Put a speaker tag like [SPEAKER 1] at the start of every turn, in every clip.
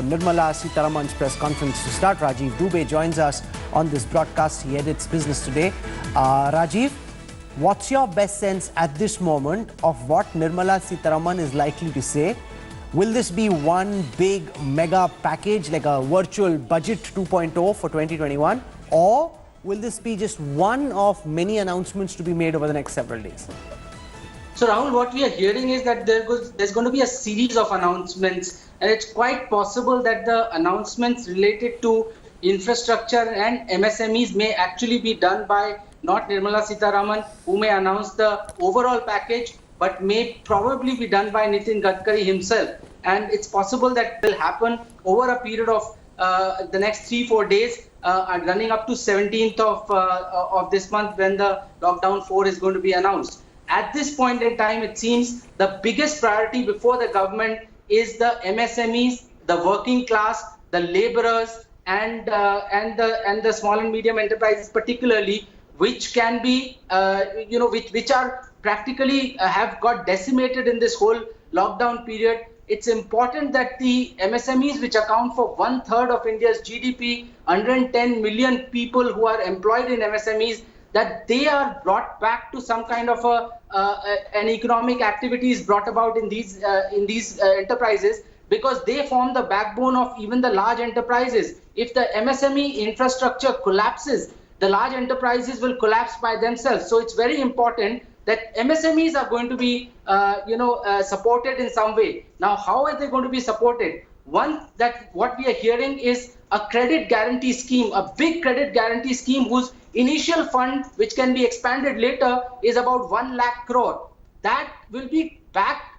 [SPEAKER 1] for Nirmala Sitharaman's press conference to start. Rajiv Dubey joins us on this broadcast. He edits Business Today. Rajiv, what's your best sense at this moment of what Nirmala Sitharaman is likely to say? Will this be one big mega package like a virtual budget 2.0 for 2021? Or will this be just one of many announcements to be made over the next several days?
[SPEAKER 2] So Rahul, what we are hearing is that there's going to be a series of announcements, and it's quite possible that the announcements related to infrastructure and MSMEs may actually be done by not Nirmala Sitharaman, who may announce the overall package, but may probably be done by Nitin Gadkari himself. And it's possible that will happen over a period of the next 3-4 days, running up to 17th of this month, when the lockdown 4 is going to be announced. At this point in time, it seems the biggest priority before the government is the MSMEs, the working class, the laborers, and the small and medium enterprises, particularly, which can be, which are practically have got decimated in this whole lockdown period. It's important that the MSMEs, which account for 1/3 of India's GDP, 110 million people who are employed in MSMEs, that they are brought back to some kind of an economic activities brought about in these enterprises, because they form the backbone of even the large enterprises. If the MSME infrastructure collapses, the large enterprises will collapse by themselves. So it's very important that MSMEs are going to be supported in some way. Now, how are they going to be supported? One, that what we are hearing is a credit guarantee scheme, a big credit guarantee scheme whose initial fund, which can be expanded later, is about 1 lakh crore. That will be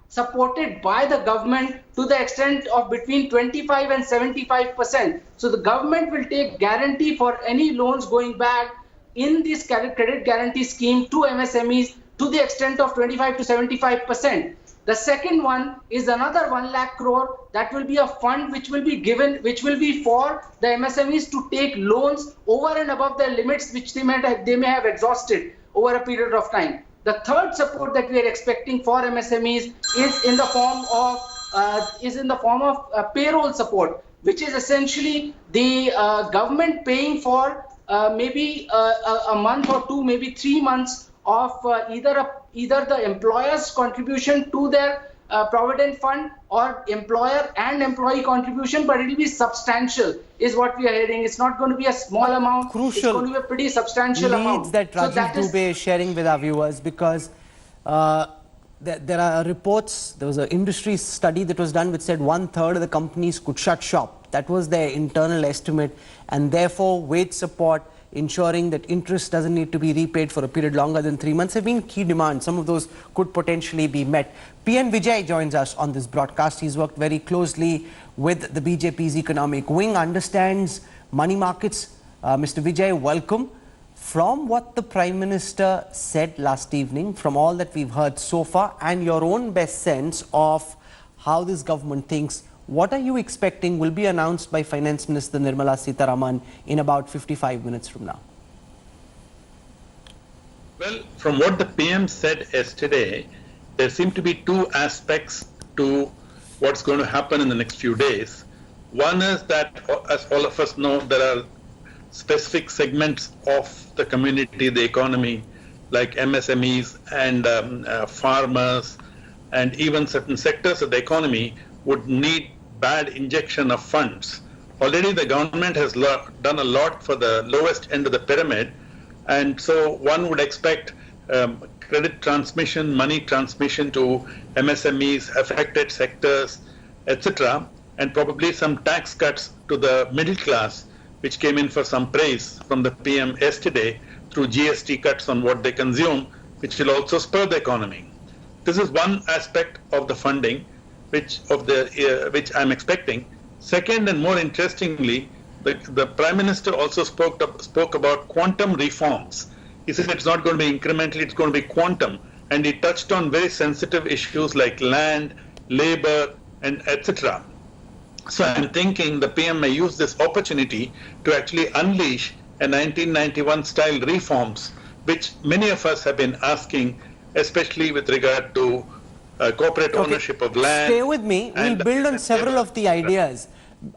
[SPEAKER 2] supported by the government to the extent of between 25 and 75%. So the government will take guarantee for any loans going back in this credit guarantee scheme to MSMEs to the extent of 25 to 75%. The second one is another 1 lakh crore. That will be a fund which will be given, which will be for the MSMEs to take loans over and above the limits which they may have exhausted over a period of time. The third support that we are expecting for MSMEs is in the form of payroll support, which is essentially the government paying for maybe a month or two, maybe 3 months of either the employer's contribution to their provident fund, or employer and employee contribution, but it will be substantial, is what we are hearing. It's not going to be a small amount.
[SPEAKER 1] Crucial.
[SPEAKER 2] It's going to be a pretty substantial amount.
[SPEAKER 1] That Rajiv Dubey is sharing with our viewers, because there are reports. There was an industry study that was done which said 1/3 of the companies could shut shop. That was their internal estimate, and therefore wage support, ensuring that interest doesn't need to be repaid for a period longer than 3 months, have been key demands. Some of those could potentially be met. PM Vijay joins us on this broadcast. He's worked very closely with the BJP's economic wing, understands money markets. Mr. Vijay, welcome. From what the Prime Minister said last evening, from all that we've heard so far, and your own best sense of how this government thinks, what are you expecting will be announced by Finance Minister Nirmala Sitharaman in about 55 minutes from now?
[SPEAKER 3] Well, from what the PM said yesterday, there seem to be two aspects to what's going to happen in the next few days. One is that, as all of us know, there are specific segments of the community, the economy, like MSMEs and farmers, and even certain sectors of the economy would need bad injection of funds. Already the government has done a lot for the lowest end of the pyramid, and so one would expect credit transmission, money transmission to MSMEs, affected sectors, etc., and probably some tax cuts to the middle class, which came in for some praise from the PM yesterday through GST cuts on what they consume, which will also spur the economy. This is one aspect of the funding which I'm expecting. Second, and more interestingly, the Prime Minister also spoke about quantum reforms. He said it's not going to be incremental, it's going to be quantum. And he touched on very sensitive issues like land, labor, and etc. So I'm thinking the PM may use this opportunity to actually unleash a 1991 style reforms, which many of us have been asking, especially with regard to corporate ownership of land.
[SPEAKER 1] Stay with me. We'll build on several of the ideas.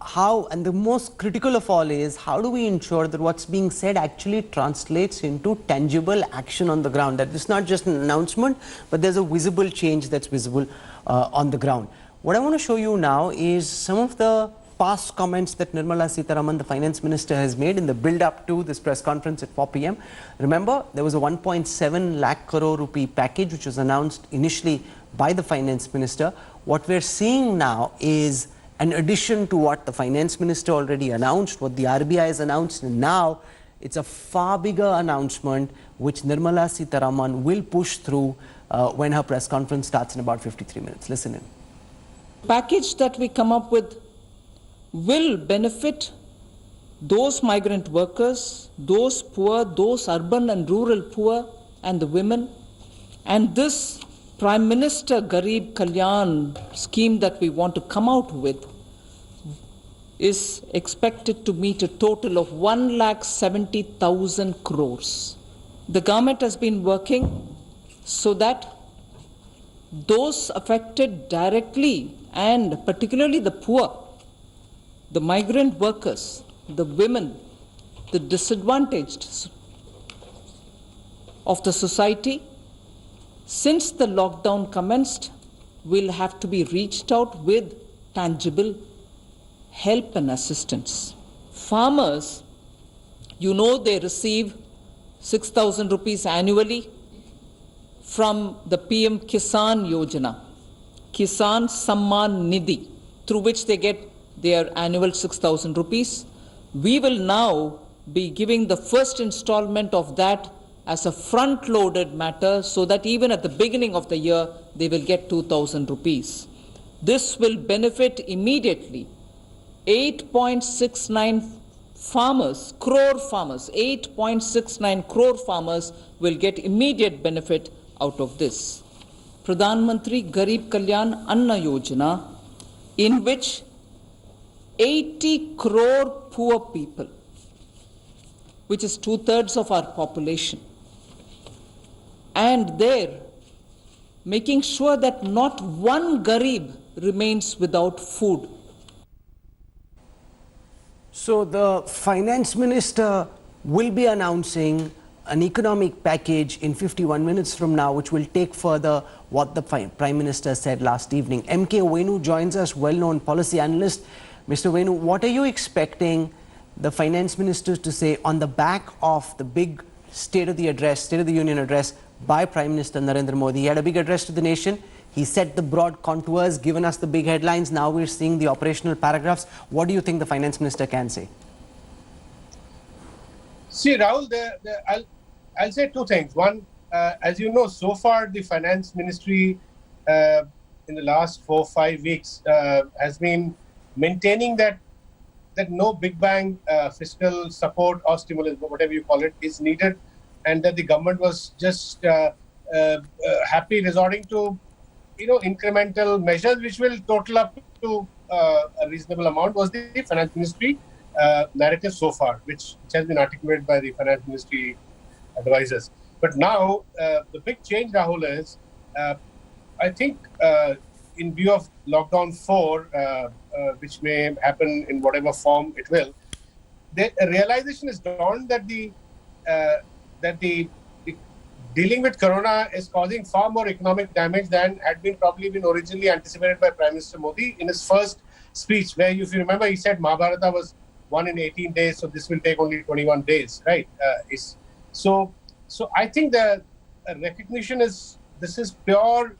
[SPEAKER 1] how, and the most critical of all is, how do we ensure that what's being said actually translates into tangible action on the ground? That it's not just an announcement, but there's a visible change that's visible on the ground. What I want to show you now is some of the past comments that Nirmala Sitharaman, the finance minister, has made in the build-up to this press conference at 4 p.m. Remember, there was a 1.7 lakh crore rupee package which was announced initially by the finance minister. What we're seeing now is an addition to what the finance minister already announced, what the RBI has announced, and now it's a far bigger announcement which Nirmala Sitharaman will push through when her press conference starts in about 53 minutes. Listen in.
[SPEAKER 4] Package that we come up with will benefit those migrant workers, those poor, those urban and rural poor, and the women. And this Prime Minister Garib Kalyan scheme that we want to come out with is expected to meet a total of 1,70,000 crores. The government has been working so that those affected directly, and particularly the poor, the migrant workers, the women, the disadvantaged of the society, since the lockdown commenced, will have to be reached out with tangible help and assistance. Farmers, you know, they receive 6,000 rupees annually from the PM Kisan Yojana, Kisan Samman Nidhi, through which they get their annual 6,000 rupees. We will now be giving the first installment of that as a front-loaded matter, so that even at the beginning of the year, they will get 2,000 rupees. This will benefit immediately 8.69 crore farmers, 8.69 crore farmers will get immediate benefit out of this. Pradhan Mantri Garib Kalyan Anna Yojana, in which 80 crore poor people, which is 2/3 of our population, and there making sure that not one Garib remains without food.
[SPEAKER 1] So the finance minister will be announcing an economic package in 51 minutes from now, which will take further what the Prime Minister said last evening. M.K. Venu joins us, well-known policy analyst. Mr. Venu, what are you expecting the finance minister to say on the back of the big State of the Union address by Prime Minister Narendra Modi? He had a big address to the nation. He set the broad contours, given us the big headlines. Now we're seeing the operational paragraphs. What do you think the finance minister can say?
[SPEAKER 5] See, Rahul, I'll say two things. One, as you know, so far the finance ministry in the last 4 or 5 weeks has been maintaining that no big bang fiscal support or stimulus, whatever you call it, is needed, and that the government was just happy resorting to incremental measures which will total up to a reasonable amount, was the finance ministry narrative so far, which has been articulated by the finance ministry advisors. But now the big change, Rahul, is I think in view of lockdown 4, which may happen in whatever form it will, the realization is dawned that the dealing with corona is causing far more economic damage than had probably been originally anticipated by Prime Minister Modi in his first speech, where, if you remember, he said Mahabharata was won in 18 days, so this will take only 21 days, right? So I think the recognition is, this is pure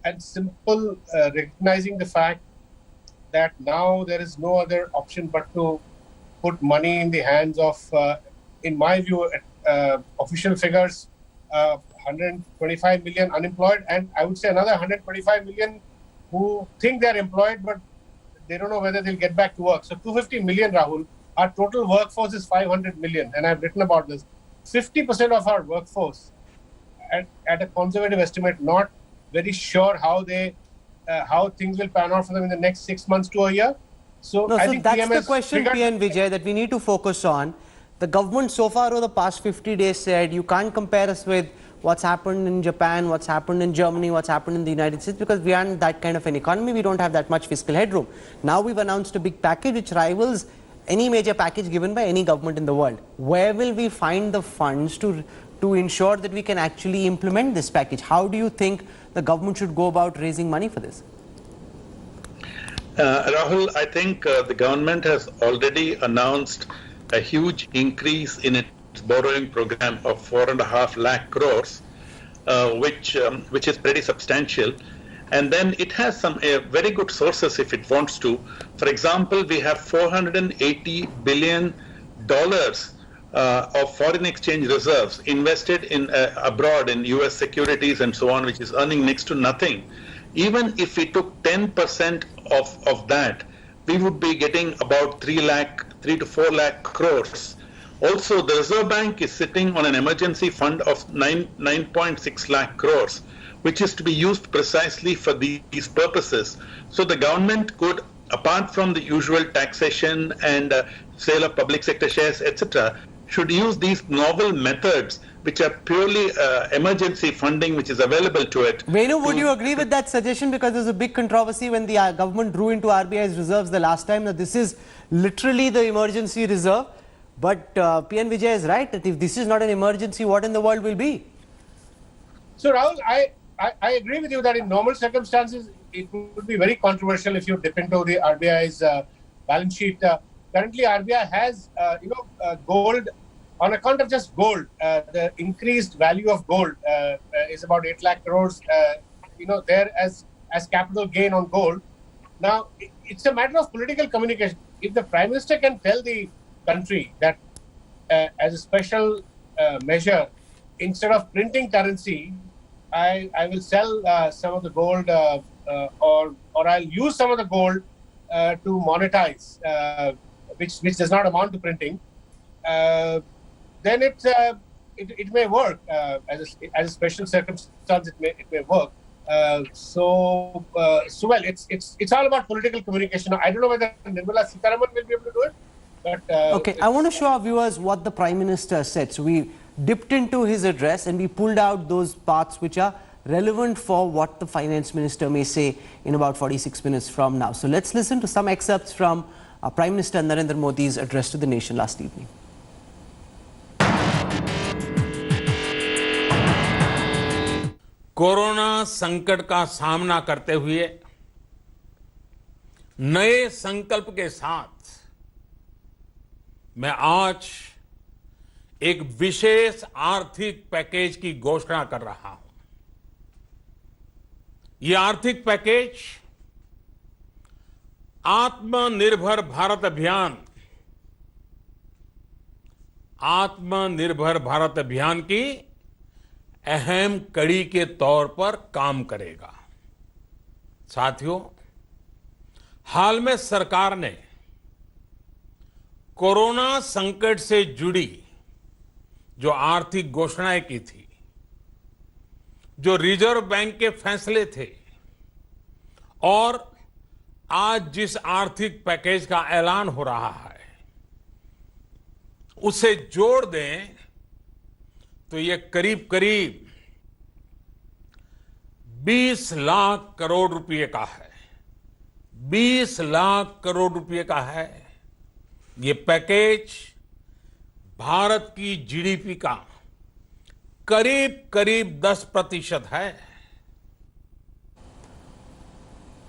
[SPEAKER 5] and simple recognizing the fact that now there is no other option but to put money in the hands of, in my view, official figures, 125 million unemployed, and I would say another 125 million who think they're employed, but they don't know whether they'll get back to work. So 250 million, Rahul. Our total workforce is 500 million, and I've written about this. 50% of our workforce, at a conservative estimate, not very sure how things will pan out for them in the next 6 months to a year. So I think
[SPEAKER 1] that's the question, PN Vijay, that we need to focus on. The government so far over the past 50 days said you can't compare us with what's happened in Japan, what's happened in Germany, what's happened in the United States, because we aren't that kind of an economy. We don't have that much fiscal headroom. Now we've announced a big package which rivals any major package given by any government in the world. Where will we find the funds to ensure that we can actually implement this package? How do you think the government should go about raising money for this?
[SPEAKER 3] Rahul, I think the government has already announced a huge increase in its borrowing program of 4.5 lakh crores, which is pretty substantial. And then it has some very good sources if it wants to. For example, we have $480 billion of foreign exchange reserves invested in abroad in US securities and so on, which is earning next to nothing. Even if we took 10% of that, we would be getting about 3 to 4 lakh crores. Also, the Reserve Bank is sitting on an emergency fund of 9.6 lakh crores, which is to be used precisely for these purposes. So the government could, apart from the usual taxation and sale of public sector shares, etc., should use these novel methods which are purely emergency funding which is available to it.
[SPEAKER 1] Venu, would you agree with that suggestion? Because there was a big controversy when the government drew into RBI's reserves the last time. Now this is literally the emergency reserve. But PN Vijay is right that if this is not an emergency, what in the world will be?
[SPEAKER 5] So Rahul, I agree with you that in normal circumstances, it would be very controversial if you dip into the RBI's balance sheet. Currently, RBI has, gold, on account of just gold, the increased value of gold is about 8 lakh crores, there as capital gain on gold. Now, it's a matter of political communication. If the Prime Minister can tell the country that as a special measure, instead of printing currency, I will sell some of the gold or I'll use some of the gold to monetize, which does not amount to printing, then it may work as a special circumstance. It may work. So it's all about political communication. I don't know whether Nirmala Sitharaman will be able to do it. But,
[SPEAKER 1] okay, I want to show our viewers what the Prime Minister said. So we dipped into his address and we pulled out those parts which are relevant for what the Finance Minister may say in about 46 minutes from now. So let's listen to some excerpts from Prime Minister Narendra Modi's address to the nation last evening.
[SPEAKER 6] Corona संकट का सामना करते हुए नए संकल्प के साथ मैं आज एक विशेष आर्थिक पैकेज की घोषणा कर रहा हूं। यह आर्थिक पैकेज आत्मनिर्भर भारत अभियान की अहम कड़ी के तौर पर काम करेगा। साथियों, हाल में सरकार ने कोरोना संकट से जुड़ी जो आर्थिक घोषणाएं की थी, जो रिजर्व बैंक के फैसले थे और आज जिस आर्थिक पैकेज का ऐलान हो रहा है, उसे जोड़ दें तो ये करीब 20 लाख करोड़ रुपए का है। 20 लाख करोड़ रुपए का है। ये पैकेज भारत की जीडीपी का करीब 10% है।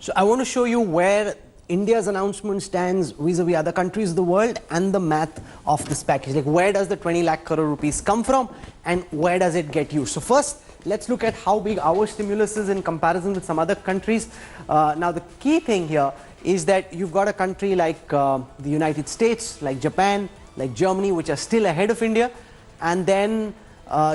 [SPEAKER 1] So I want to show you where India's announcement stands vis-a-vis other countries of the world and the math of this package. Like, where does the 20 lakh crore rupees come from and where does it get used? So first, let's look at how big our stimulus is in comparison with some other countries. Now, the key thing here is that you've got a country like the United States, like Japan, like Germany, which are still ahead of India. And then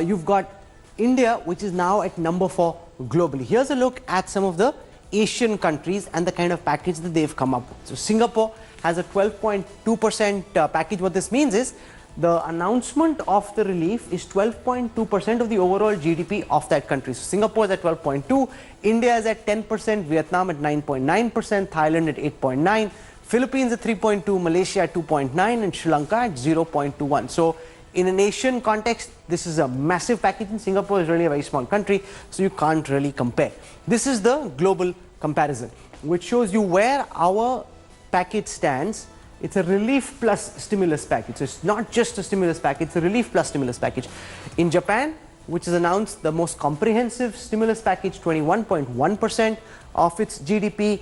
[SPEAKER 1] you've got India, which is now at number 4 globally. Here's a look at some of the Asian countries and the kind of package that they've come up with. So Singapore has a 12.2% package. What this means is the announcement of the relief is 12.2% of the overall GDP of that country. So Singapore is at 12.2, India is at 10%, Vietnam at 9.9%, Thailand at 8.9, Philippines at 3.2, Malaysia at 2.9 and Sri Lanka at 0.21. So in a nation context, this is a massive package, and Singapore is really a very small country, so you can't really compare. This is the global comparison, which shows you where our package stands. It's a relief plus stimulus package. So it's not just a stimulus package, it's a relief plus stimulus package. In Japan, which has announced the most comprehensive stimulus package, 21.1% of its GDP.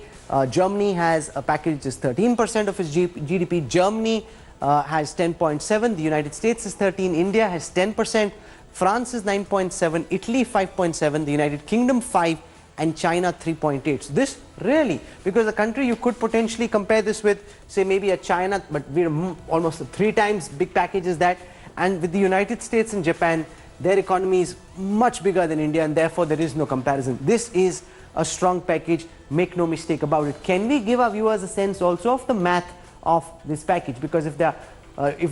[SPEAKER 1] Germany has a package which is 13% of its GDP. Germany has 10.7%, the United States is 13%, India has 10%, France is 9.7%, Italy 5.7%, the United Kingdom 5%, and China 3.8%. So this really, because a country you could potentially compare this with, say maybe a China, but we're almost 3 times big package as that, and with the United States and Japan, their economy is much bigger than India, and therefore there is no comparison. This is a strong package, make no mistake about it. Can we give our viewers a sense also of the math of this package? Because if the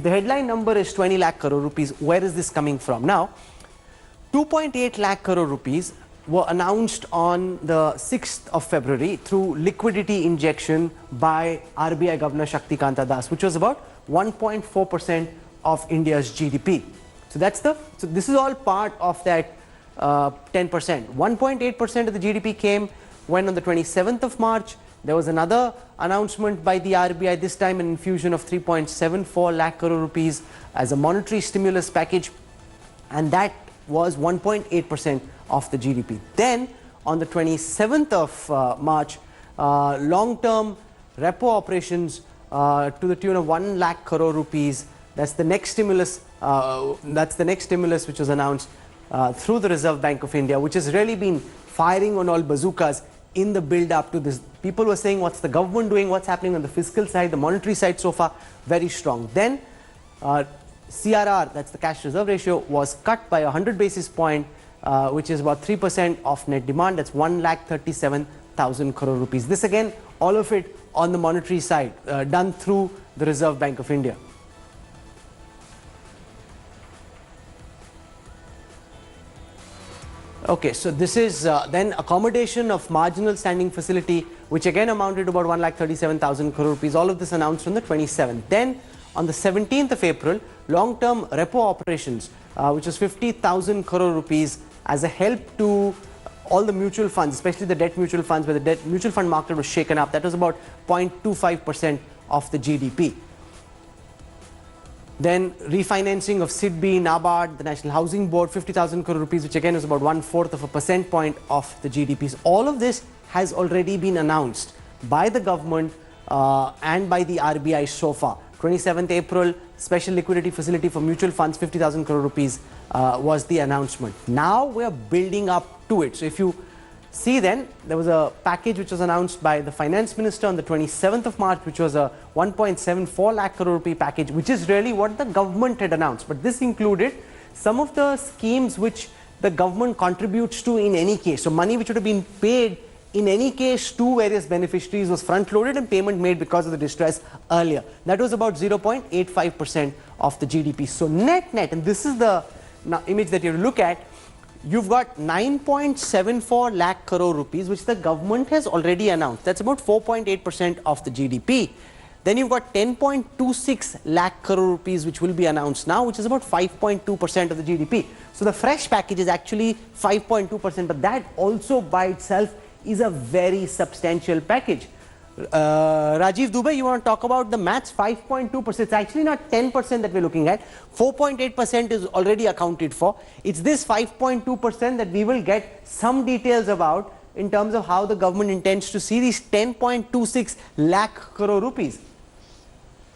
[SPEAKER 1] headline number is 20 lakh crore rupees, where is this coming from? Now, 2.8 lakh crore rupees were announced on the 6th of February through liquidity injection by RBI Governor Shaktikanta Das, which was about 1.4% of India's GDP. So this is all part of that 10%. 1.8% of the GDP came when on the 27th of March, there was another announcement by the RBI, this time an infusion of 3.74 lakh crore rupees as a monetary stimulus package, and that was 1.8% of the GDP. Then on the 27th of March, long-term repo operations to the tune of 1 lakh crore rupees. That's the next stimulus. Which was announced through the Reserve Bank of India, which has really been firing on all bazookas in the build-up to this. People were saying, what's the government doing? What's happening on the fiscal side, the monetary side so far? Very strong. Then CRR, that's the cash reserve ratio, was cut by 100 basis point, which is about 3% of net demand. That's 1,37,000 crore rupees. This again, all of it on the monetary side, done through the Reserve Bank of India. Okay, so this is then accommodation of marginal standing facility, which again amounted to about 1,37,000 crore rupees. All of this announced on the 27th. Then on the 17th of April, long-term repo operations, which was 50,000 crore rupees as a help to all the mutual funds, especially the debt mutual funds, where the debt mutual fund market was shaken up. That was about 0.25% of the GDP. Then refinancing of SIDBI, NABARD, the National Housing Board, 50,000 crore rupees, which again is about 1/4 of a percent point of the GDP. All of this has already been announced by the government and by the RBI so far. 27th April, special liquidity facility for mutual funds, 50,000 crore rupees was the announcement. Now we are building up to it. So if you see, then there was a package which was announced by the finance minister on the 27th of March, which was a 1.74 lakh crore rupee package, which is really what the government had announced. But this included some of the schemes which the government contributes to in any case. So money which would have been paid in any case to various beneficiaries was front loaded and payment made because of the distress earlier. That was about 0.85% of the GDP. So net, and this is the image that you look at, you've got 9.74 lakh crore rupees, which the government has already announced. That's about 4.8% of the GDP. Then you've got 10.26 lakh crore rupees, which will be announced now, which is about 5.2% of the GDP. So the fresh package is actually 5.2%, but that also by itself is a very substantial package. Rajiv Dubey, you want to talk about the maths? 5.2%. It's actually not 10% that we're looking at. 4.8% is already accounted for. It's this 5.2% that we will get some details about in terms of how the government intends to see these 10.26 lakh crore rupees.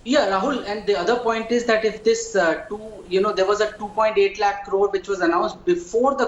[SPEAKER 2] Yeah, Rahul, and the other point is that if this there was a 2.8 lakh crore which was announced before the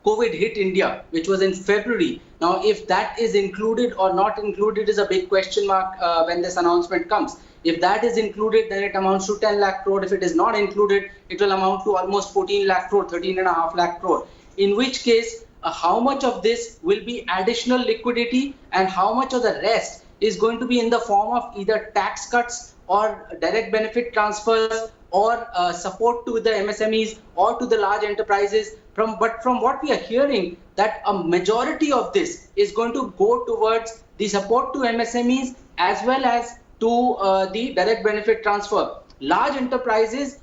[SPEAKER 2] COVID hit India, which was in February. Now, if that is included or not included is a big question mark when this announcement comes. If that is included, then it amounts to 10 lakh crore. If it is not included, it will amount to almost 14 lakh crore, 13.5 lakh crore. In which case, how much of this will be additional liquidity and how much of the rest is going to be in the form of either tax cuts or direct benefit transfers or support to the MSMEs or to the large enterprises. But from what we are hearing, that a majority of this is going to go towards the support to MSMEs as well as to the direct benefit transfer. Large enterprises,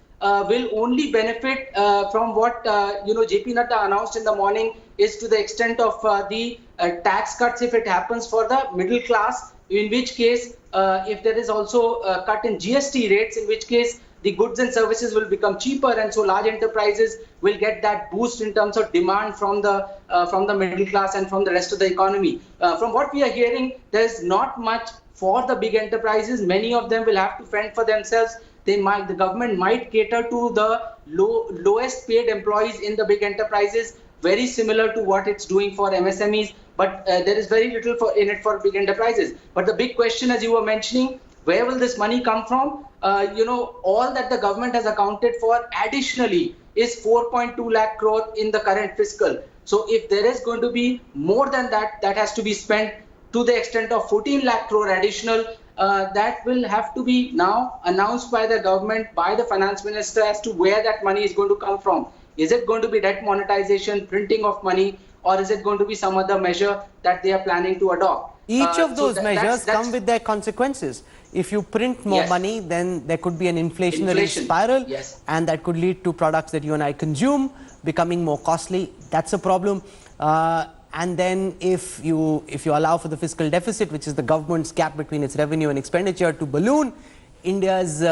[SPEAKER 2] will only benefit from what JP Nadda announced in the morning, is to the extent of the tax cuts if it happens for the middle class, in which case if there is also a cut in GST rates, in which case the goods and services will become cheaper, and so large enterprises will get that boost in terms of demand from the middle class and from the rest of the economy. From what we are hearing, there is not much for the big enterprises. Many of them will have to fend for themselves. The government might cater to the lowest paid employees in the big enterprises, very similar to what it's doing for MSMEs, but there is very little in it for big enterprises. But the big question, as you were mentioning, where will this money come from? All that the government has accounted for additionally is 4.2 lakh crore in the current fiscal. So if there is going to be more than that, that has to be spent to the extent of 14 lakh crore additional. That will have to be now announced by the government, by the finance minister, as to where that money is going to come from. Is it going to be debt monetization, printing of money, or is it going to be some other measure that they are planning to adopt?
[SPEAKER 1] Each of those measures come with their consequences. If you print more money, then there could be an inflationary spiral, and that could lead to products that you and I consume becoming more costly. That's a problem. And then if you allow for the fiscal deficit, which is the government's gap between its revenue and expenditure, to balloon, India's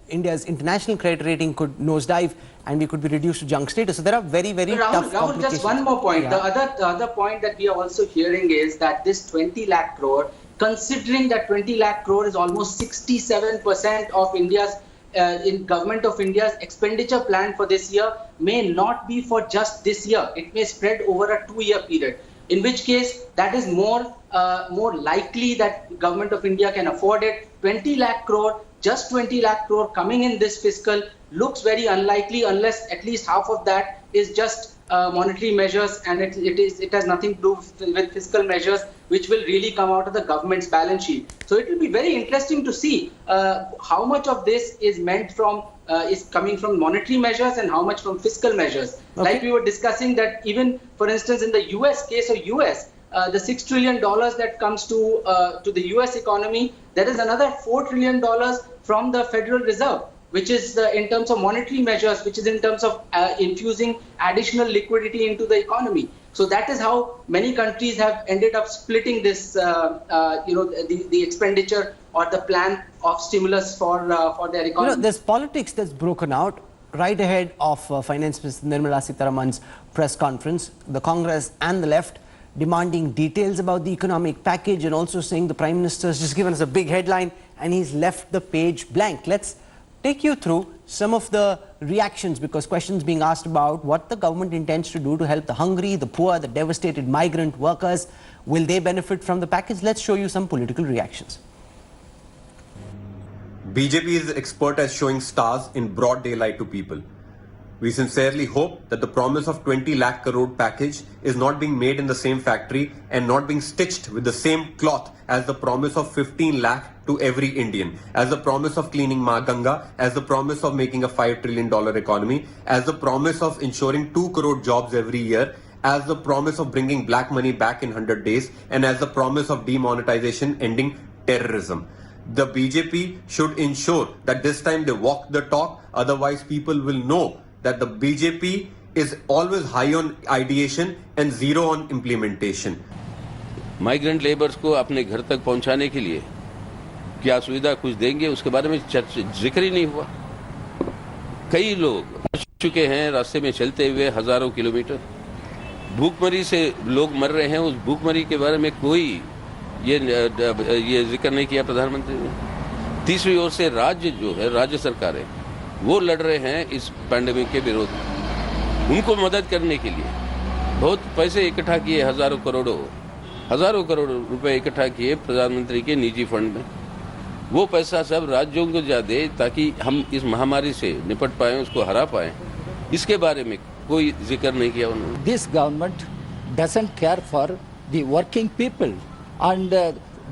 [SPEAKER 1] international credit rating could nosedive, and we could be reduced to junk status. So there are very, very tough complications.
[SPEAKER 2] Just one more point. Yeah. The other point that we are also hearing is that this 20 lakh crore, considering that 20 lakh crore is almost 67% of India's in Government of India's expenditure plan for this year, may not be for just this year. It may spread over a 2-year period, in which case that is more likely that Government of India can afford it. 20 lakh crore, just 20 lakh crore coming in this fiscal looks very unlikely, unless at least half of that is just monetary measures, and it has nothing to do with fiscal measures, which will really come out of the government's balance sheet. So it will be very interesting to see how much of this is meant from is coming from monetary measures and how much from fiscal measures. Okay. Like we were discussing that even, for instance, in the case of US, the $6 trillion that comes to the US economy, there is another $4 trillion from the Federal Reserve, which is in terms of monetary measures, which is in terms of infusing additional liquidity into the economy. So that is how many countries have ended up splitting this, the expenditure or the plan of stimulus for their economy.
[SPEAKER 1] There's politics that's broken out right ahead of Finance Minister Nirmala Sitharaman's press conference. The Congress and the left demanding details about the economic package, and also saying the Prime Minister has just given us a big headline and he's left the page blank. Let's take you through some of the reactions, because questions being asked about what the government intends to do to help the hungry, the poor, the devastated migrant workers. Will they benefit from the package? Let's show you some political reactions.
[SPEAKER 7] BJP is expert at showing stars in broad daylight to people. We sincerely hope that the promise of 20 lakh crore package is not being made in the same factory and not being stitched with the same cloth as the promise of 15 lakh to every Indian, as the promise of cleaning Ma Ganga, as the promise of making a $5 trillion economy, as the promise of ensuring 2 crore jobs every year, as the promise of bringing black money back in 100 days, and as the promise of demonetization ending terrorism. The BJP should ensure that this time they walk the talk, otherwise people will know that the BJP is always high on ideation and zero on implementation.
[SPEAKER 8] Migrant labours को अपने घर तक पहुंचाने के लिए क्या सुविधा कुछ देंगे, उसके बारे में जिक्र ही नहीं हुआ। कई लोग मर चुके हैं रास्ते में चलते हुए हजारों किलोमीटर, भूखमरी से लोग मर रहे हैं, उस भूखमरी के बारे में कोई ये जिक्र नहीं किया प्रधानमंत्री ने। तीसरी ओर से राज्य जो है, राज्य सरकारें वो लड़ रहे हैं इस पैंडेमिक के विरोध में। उनको मदद करने के लिए बहुत पैसे इकट्ठा किए, हजारों करोड़ रुपए इकट्ठा किए प्रधानमंत्री के निजी फंड में। वो पैसा सब राज्यों को जा दे ताकि हम इस महामारी से निपट पाएं, उसको हरा पाएं। इसके बारे में कोई जिक्र नहीं किया उन्होंने।
[SPEAKER 9] This government doesn't care for the working people, and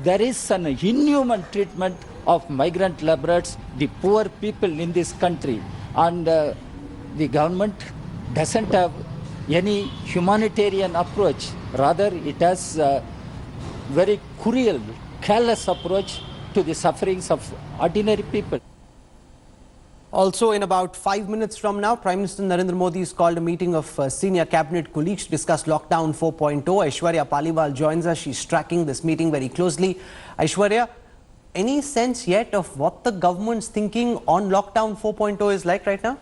[SPEAKER 9] there is an inhuman treatment of migrant laborers, the poor people in this country, and the government doesn't have any humanitarian approach. Rather, it has a very cruel, callous approach to the sufferings of ordinary people.
[SPEAKER 1] Also, in about 5 minutes from now, Prime Minister Narendra Modi has called a meeting of senior cabinet colleagues to discuss Lockdown 4.0. Aishwarya Paliwal joins us. She's tracking this meeting very closely. Aishwarya, any sense yet of what the government's thinking on Lockdown 4.0 is like right now?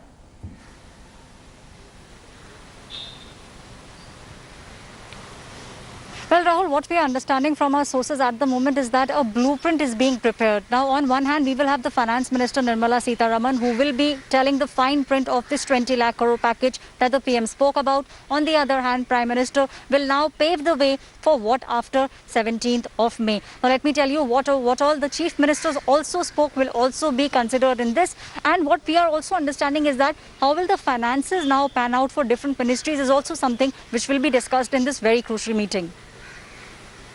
[SPEAKER 10] Well, Rahul, what we are understanding from our sources at the moment is that a blueprint is being prepared. Now, on one hand, we will have the Finance Minister Nirmala Sitharaman, who will be telling the fine print of this 20 lakh crore package that the PM spoke about. On the other hand, Prime Minister will now pave the way for what after 17th of May. Now, let me tell you what all the chief ministers also spoke will also be considered in this. And what we are also understanding is that how will the finances now pan out for different ministries is also something which will be discussed in this very crucial meeting.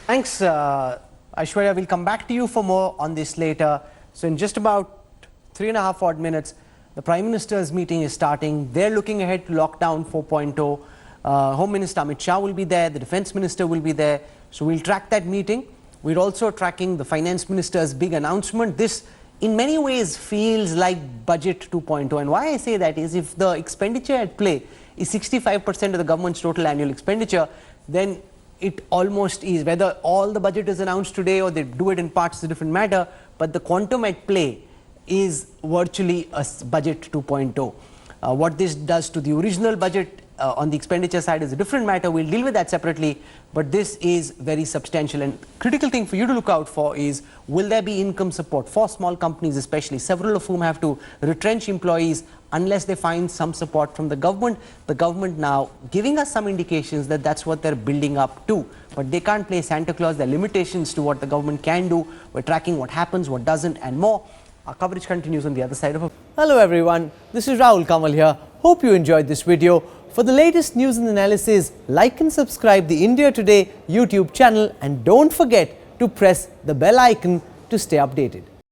[SPEAKER 1] Thanks, Aishwarya. We'll come back to you for more on this later. So in just about 3.5 odd minutes, the Prime Minister's meeting is starting. They're looking ahead to Lockdown 4.0. Home Minister Amit Shah will be there. The Defence Minister will be there. So we'll track that meeting. We're also tracking the Finance Minister's big announcement. This, in many ways, feels like Budget 2.0. And why I say that is if the expenditure at play is 65% of the government's total annual expenditure, then it almost is. Whether all the budget is announced today or they do it in parts is a different matter, but the quantum at play is virtually a Budget 2.0. What this does to the original budget on the expenditure side is a different matter. We'll deal with that separately, but this is very substantial. And critical thing for you to look out for is, will there be income support for small companies, especially several of whom have to retrench employees unless they find some support from the government. The government now giving us some indications that that's what they're building up to, but they can't play Santa Claus. There are limitations to what the government can do. We're tracking what happens, what doesn't, and more. Our coverage continues on the other side of it.
[SPEAKER 11] Hello everyone, this is Rahul Kamal here. Hope you enjoyed this video. For the latest news and analysis, like and subscribe the India Today YouTube channel, and don't forget to press the bell icon to stay updated.